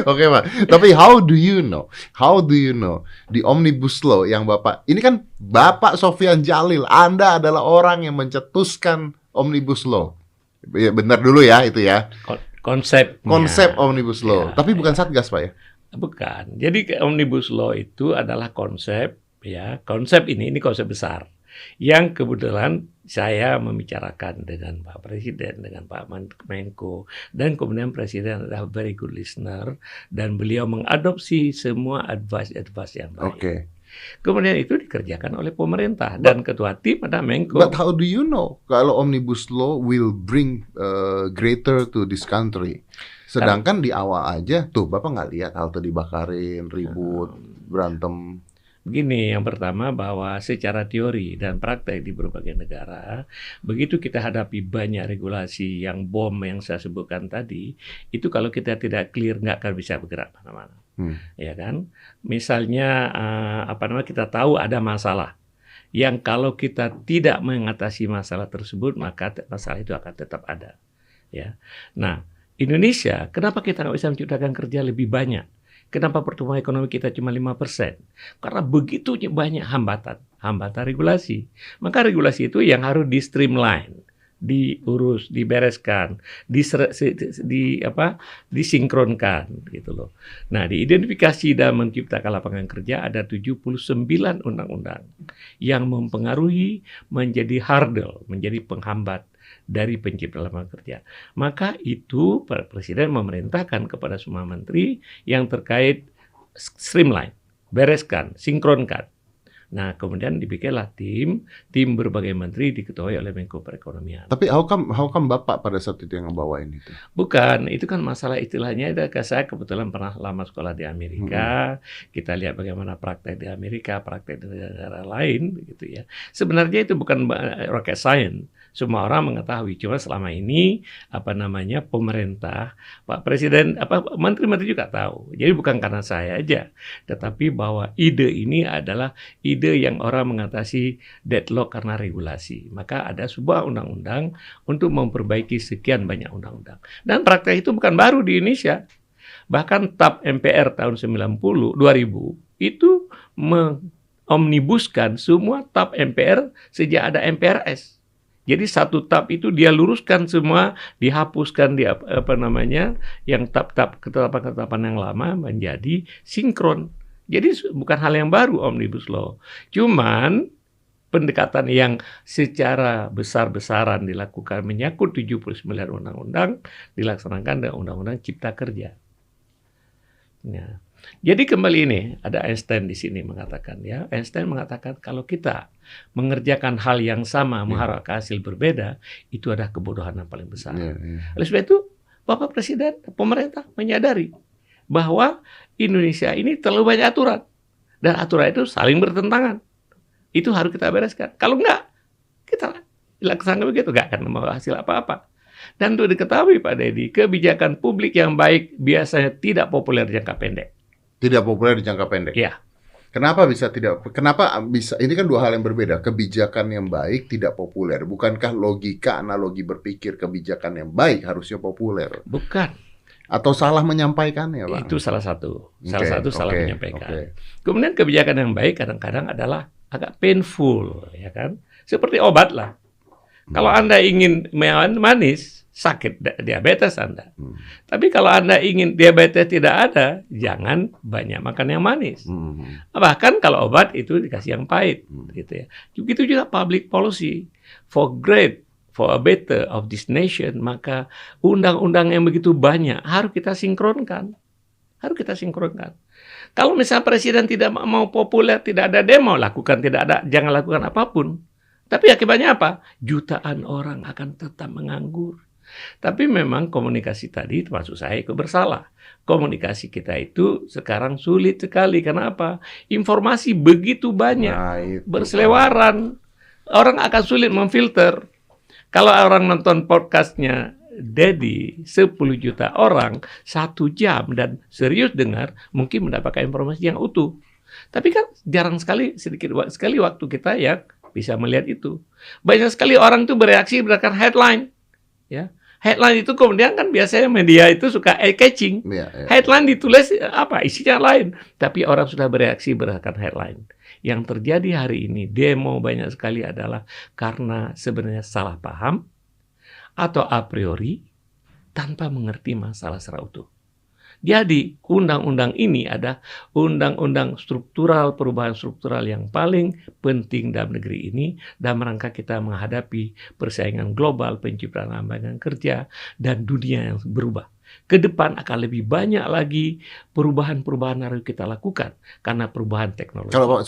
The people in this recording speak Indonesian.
Oke, Pak. Tapi how do you know? How do you know di Omnibus Law yang Bapak ini kan Bapak Sofyan Jalil, Anda adalah orang yang mencetuskan Omnibus Law. Ya, benar dulu ya itu ya. Konsepnya. Konsep Omnibus Law. Ya, Tapi bukan ya. Satgas, Pak ya. Bukan. Jadi Omnibus Law itu adalah konsep, ya. Konsep ini konsep besar. Yang kebetulan saya membicarakan dengan Pak Presiden, dengan Pak Menko, dan kemudian Presiden adalah very good listener, dan beliau mengadopsi semua advice yang baik. Oke. Kemudian itu dikerjakan oleh pemerintah, dan ketua tim ada Menko. But how do you know kalau Omnibus Law will bring greater to this country? Sedangkan di awal aja, tuh Bapak nggak lihat halte dibakarin, ribut, berantem. Begini, yang pertama bahwa secara teori dan praktek di berbagai negara, begitu kita hadapi banyak regulasi yang bom yang saya sebutkan tadi, itu kalau kita tidak clear nggak akan bisa bergerak mana-mana, ya kan? Misalnya kita tahu ada masalah, yang kalau kita tidak mengatasi masalah tersebut maka masalah itu akan tetap ada, ya. Nah, Indonesia, kenapa kita nggak bisa menciptakan kerja lebih banyak? Kenapa pertumbuhan ekonomi kita cuma 5%? Karena begitu banyak hambatan regulasi. Maka regulasi itu yang harus di-streamline, diurus, dibereskan, disinkronkan gitu loh. Nah, diidentifikasi dan menciptakan lapangan kerja ada 79 undang-undang yang mempengaruhi menjadi hurdle, menjadi penghambat dari penciptaan lapangan kerja. Maka itu Presiden memerintahkan kepada semua menteri yang terkait streamline, bereskan, sinkronkan. Nah, kemudian dibikinlah tim berbagai menteri diketuai oleh Menko Perekonomian. Tapi how come Bapak pada saat itu yang ngebawain itu? Bukan, itu kan masalah istilahnya. Saya kebetulan pernah lama sekolah di Amerika. Kita lihat bagaimana praktek di Amerika, praktek di negara lain, gitu ya. Sebenarnya itu bukan rocket science. Semua orang mengetahui. Cuma selama ini pemerintah, Pak Presiden, menteri-menteri juga tahu. Jadi bukan karena saya aja, tetapi bahwa ide ini adalah ide yang orang mengatasi deadlock karena regulasi. Maka ada sebuah undang-undang untuk memperbaiki sekian banyak undang-undang. Dan praktek itu bukan baru di Indonesia. Bahkan TAP MPR tahun 2000 itu mendomnibuskan semua TAP MPR sejak ada MPRS. Jadi satu TAP itu dia luruskan semua, dihapuskan yang TAP-TAP ketetapan-ketetapan yang lama menjadi sinkron. Jadi bukan hal yang baru Omnibus Law. Cuman pendekatan yang secara besar-besaran dilakukan menyangkut 79 undang-undang dilaksanakan dengan Undang-Undang Cipta Kerja. Ya. Jadi kembali ini ada Einstein di sini mengatakan ya, Einstein mengatakan kalau kita mengerjakan hal yang sama mengharapkan hasil berbeda itu adalah kebodohan yang paling besar. Oleh sebab itu Bapak Presiden, pemerintah menyadari bahwa Indonesia ini terlalu banyak aturan dan aturan itu saling bertentangan. Itu harus kita bereskan. Kalau enggak, kita laksanakan begitu enggak akan membawa hasil apa-apa. Dan untuk diketahui Pak Deddy, kebijakan publik yang baik biasanya tidak populer jangka pendek. Tidak populer di jangka pendek. Ya. Kenapa bisa? Ini kan dua hal yang berbeda. Kebijakan yang baik tidak populer. Bukankah logika analogi berpikir kebijakan yang baik harusnya populer? Bukan. Atau salah menyampaikannya, Pak? Itu salah satu. Salah menyampaikan. Okay. Kemudian kebijakan yang baik kadang-kadang adalah agak painful, ya kan? Seperti obat lah. Kalau Anda ingin manis, sakit diabetes Anda. Tapi kalau Anda ingin diabetes tidak ada, jangan banyak makan yang manis. Bahkan kalau obat itu dikasih yang pahit, gitu ya. Begitu juga public policy for a better of this nation, maka undang-undang yang begitu banyak harus kita sinkronkan. Kalau misalnya presiden tidak mau populer, tidak ada demo, jangan lakukan apapun. Tapi akibatnya apa? Jutaan orang akan tetap menganggur. Tapi memang komunikasi tadi, termasuk saya ikut bersalah. Komunikasi kita itu sekarang sulit sekali. Kenapa? Informasi begitu banyak, berselewaran. Orang akan sulit memfilter. Kalau orang nonton podcastnya Deddy, 10 juta orang, 1 jam, dan serius dengar, mungkin mendapatkan informasi yang utuh. Tapi kan jarang sekali, sedikit sekali waktu kita yang bisa melihat itu. Banyak sekali orang itu bereaksi berdasarkan headline. Ya. Headline itu kemudian kan biasanya media itu suka eye-catching. Iya, iya. Headline ditulis apa, isinya lain. Tapi orang sudah bereaksi berdasarkan headline. Yang terjadi hari ini, demo banyak sekali adalah karena sebenarnya salah paham atau a priori tanpa mengerti masalah secara utuh. Jadi, undang-undang ini ada undang-undang struktural, perubahan struktural yang paling penting dalam negeri ini dalam rangka kita menghadapi persaingan global, penciptaan lapangan kerja, dan dunia yang berubah. Ke depan akan lebih banyak lagi perubahan-perubahan harus kita lakukan karena perubahan teknologi. Kalau